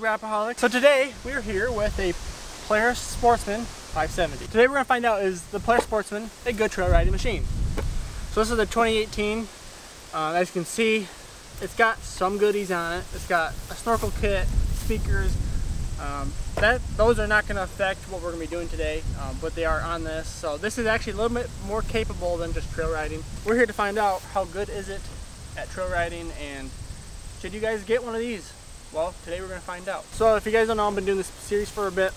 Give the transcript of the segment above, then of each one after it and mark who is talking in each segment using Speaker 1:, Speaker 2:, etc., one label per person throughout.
Speaker 1: Rapaholic. So today we're here with a Polaris Sportsman 570. Today we're going to find out, is the Polaris Sportsman a good trail riding machine? So this is the 2018. As you can see, it's got some goodies on it. It's got a snorkel kit, speakers. Those are not going to affect what we're going to be doing today, but they are on this. So this is actually a little bit more capable than just trail riding. We're here to find out how good is it at trail riding, and should you guys get one of these? Well, today we're going to find out. So if you guys don't know, I've been doing this series for a bit.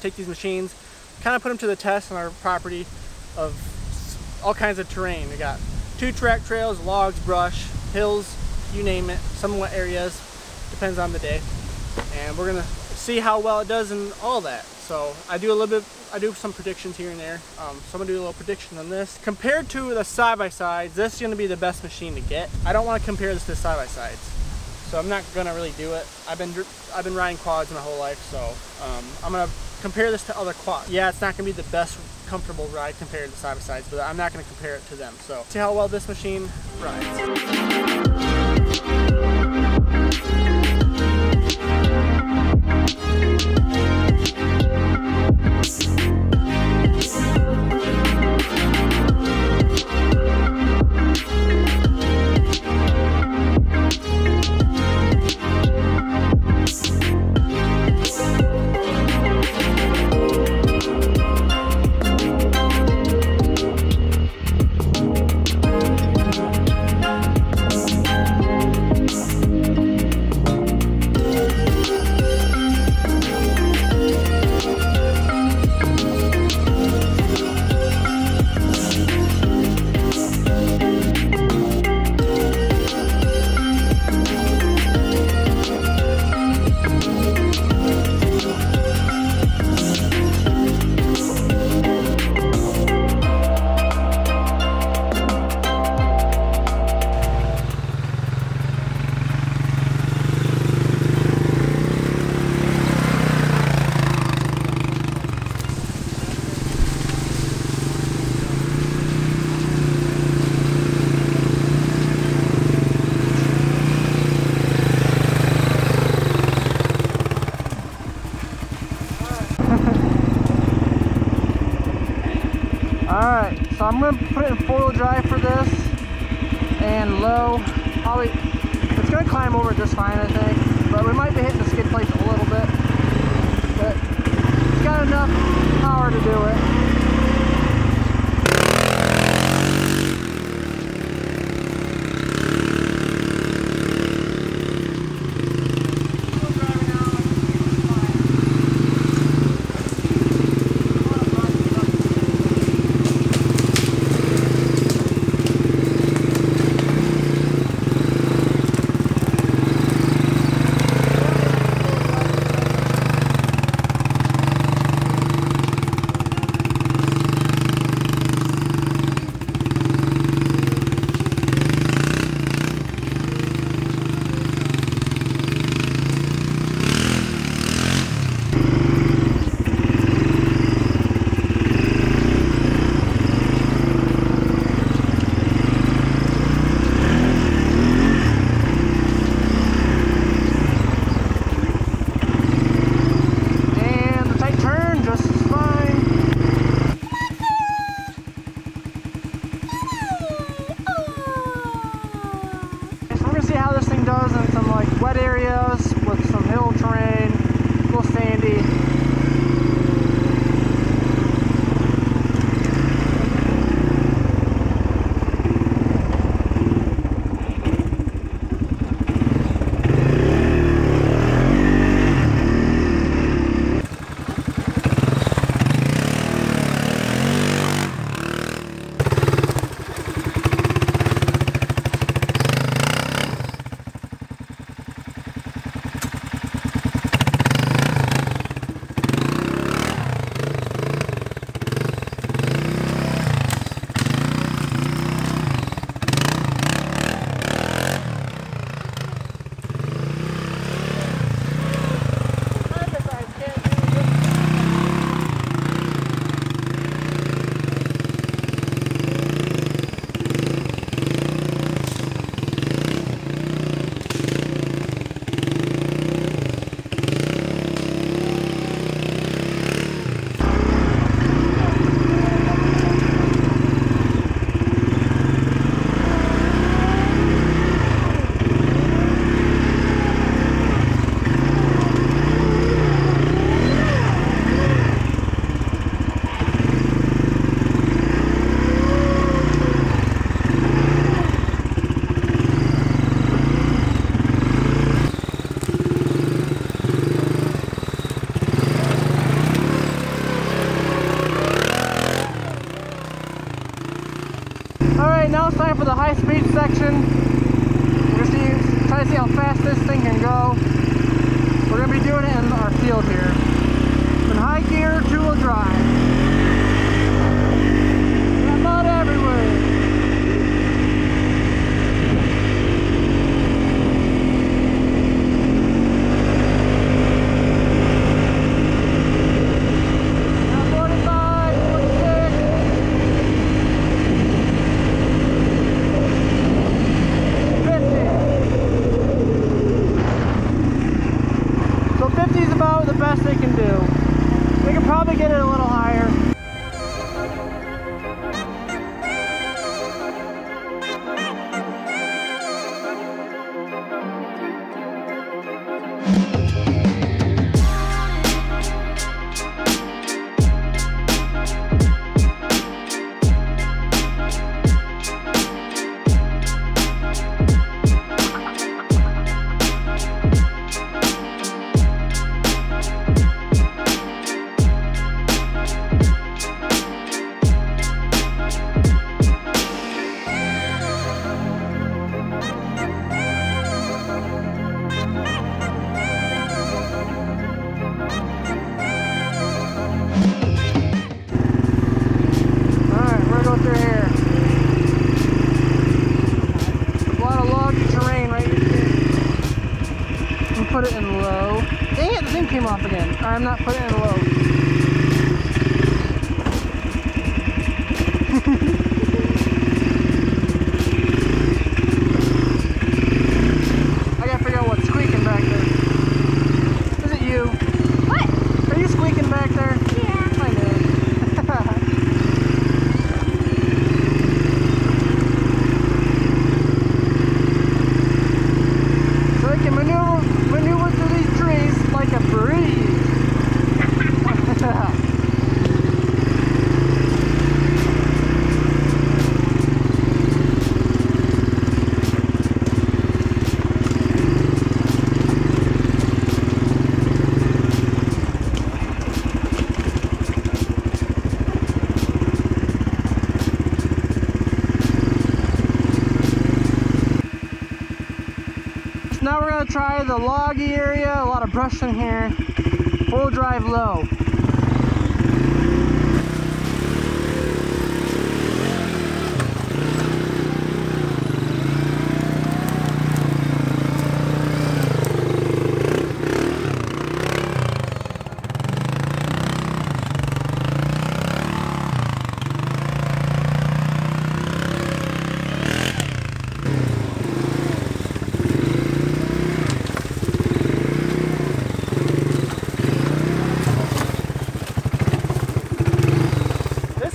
Speaker 1: Take these machines, kind of put them to the test on our property of all kinds of terrain. We got 2 track trails, logs, brush, hills, you name it, some wet areas, depends on the day. And we're gonna see how well it does in all that. So I do some predictions here and there. So I'm gonna do a little prediction on this. Compared to the side-by-sides, this is gonna be the best machine to get. I don't want to compare this to side-by-sides, so I'm not gonna really do it. I've been riding quads my whole life, so I'm gonna compare this to other quads. Yeah, it's not gonna be the best comfortable ride compared to side-by-sides, but I'm not gonna compare it to them. So see how well this machine rides. Alright, so I'm going to put it in 4-wheel drive for this, and low, probably, it's going to climb over just fine I think, but we might be hitting the skid plates a little bit, but it's got enough power to do it. high-speed section. We're gonna try to see how fast this thing can go. We're gonna be doing it in our field here. In high gear, 2-wheel drive. Got mud everywhere. They can do. We can probably get it a little higher. Put it in low. Dang it, the thing came off again. I'm not putting it in low. I gotta figure out what's squeaking back there. Is it you? What? Are you squeaking back there? Yeah. I know. So I can maneuver through these trees like a breeze. Now we're going to try the loggy area, a lot of brush in here, full drive low.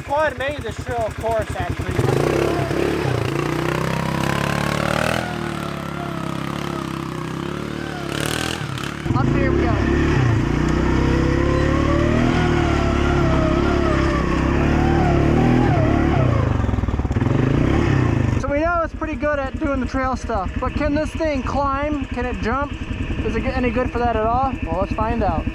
Speaker 1: Quad made this trail course actually. Up here we go. So we know it's pretty good at doing the trail stuff, but can this thing climb? Can it jump? Is it any good for that at all? Well, let's find out.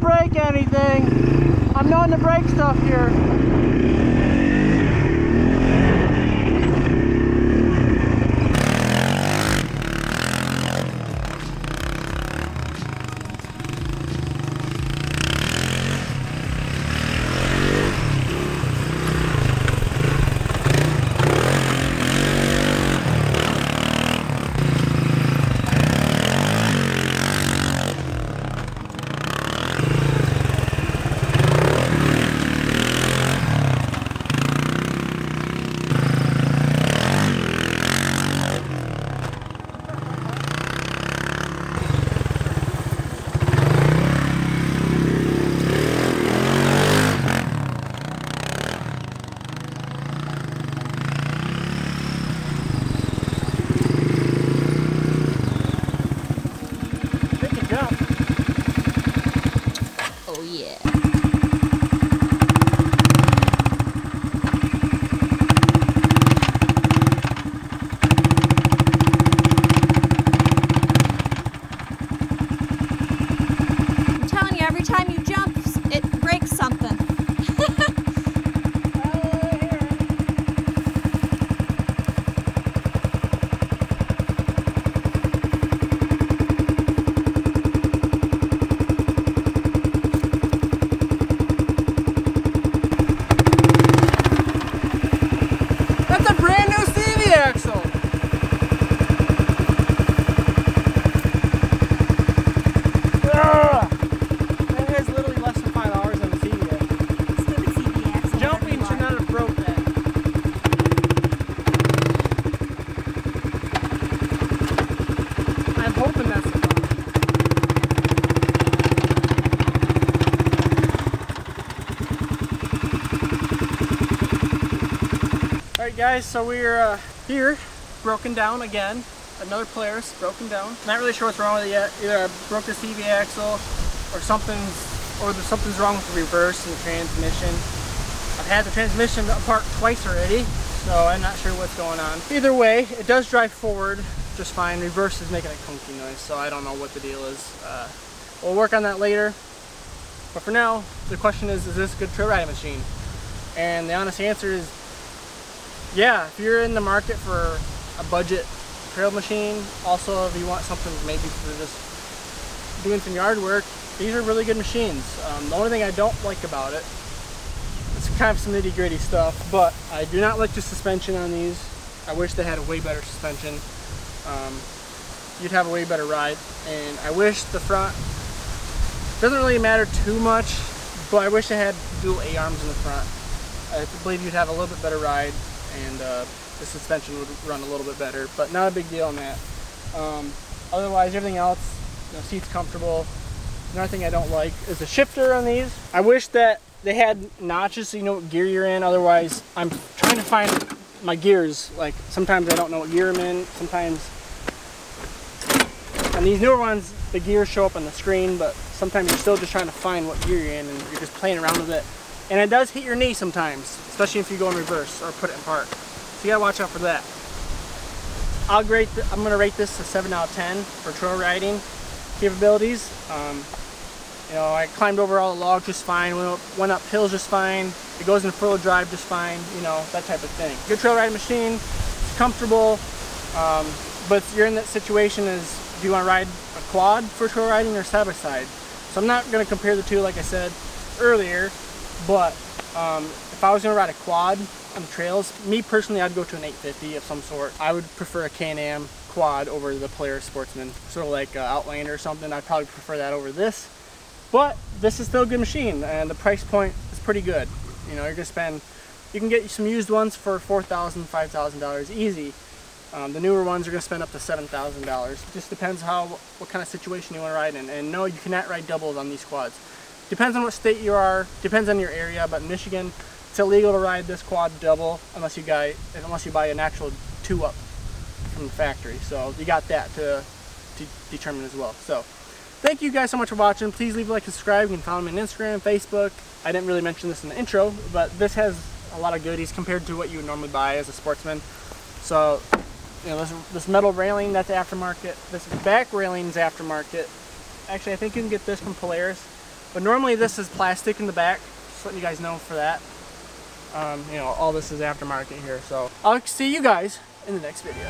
Speaker 1: Break anything. I'm known to break stuff here. guys, so we're here, broken down again. Another Polaris broken down. Not really sure what's wrong with it yet. Either I broke the CV axle or something's wrong with the reverse and the transmission. I've had the transmission apart twice already, so I'm not sure what's going on. Either way, it does drive forward just fine. Reverse is making a clunky noise, so I don't know what the deal is. We'll work on that later. But for now, the question is this a good trail riding machine? And the honest answer is, yeah, if you're in the market for a budget trail machine, also if you want something maybe for just doing some yard work, these are really good machines. The only thing I don't like about it, it's kind of some nitty gritty stuff, but I do not like the suspension on these. I wish they had a way better suspension. You'd have a way better ride, and I wish the front, doesn't really matter too much, but I wish they had dual A-arms in the front. I believe you'd have a little bit better ride, and the suspension would run a little bit better, but not a big deal on that. Otherwise, everything else, seat's comfortable. Another thing I don't like is the shifter on these. I wish that they had notches so you know what gear you're in. Otherwise, I'm trying to find my gears. Like, sometimes I don't know what gear I'm in. Sometimes, on these newer ones, the gears show up on the screen, but sometimes you're still just trying to find what gear you're in, and you're just playing around with it. And it does hit your knee sometimes, especially if you go in reverse or put it in park. So you gotta watch out for that. I'm gonna rate this a 7 out of 10 for trail riding capabilities. You know, I climbed over all the logs just fine, went up hills just fine, it goes in four-wheel drive just fine, you know, that type of thing. Good trail riding machine, it's comfortable, but you're in that situation is, do you want to ride a quad for trail riding or side-by-side? So I'm not going to compare the two like I said earlier, but if I was going to ride a quad on the trails, me personally, I'd go to an 850 of some sort. I would prefer a Can-Am quad over the Polaris Sportsman, sort of like Outlander or something. I'd probably prefer that over this, but this is still a good machine, and the price point is pretty good. You know, you're going to spend, you can get some used ones for $4,000, $5,000 easy. The newer ones are going to spend up to $7,000. It just depends what kind of situation you want to ride in. And no, you cannot ride doubles on these quads. Depends on what state you are, depends on your area, but in Michigan, it's illegal to ride this quad double unless you buy an actual 2-up from the factory. So you got that to determine as well. So thank you guys so much for watching. Please leave a like and subscribe. You can follow me on Instagram, Facebook. I didn't really mention this in the intro, but this has a lot of goodies compared to what you would normally buy as a sportsman. So, you know, this metal railing, that's aftermarket. This back railing is aftermarket. Actually, I think you can get this from Polaris, but normally this is plastic in the back. Just letting you guys know for that. You know, all this is aftermarket here. So I'll see you guys in the next video.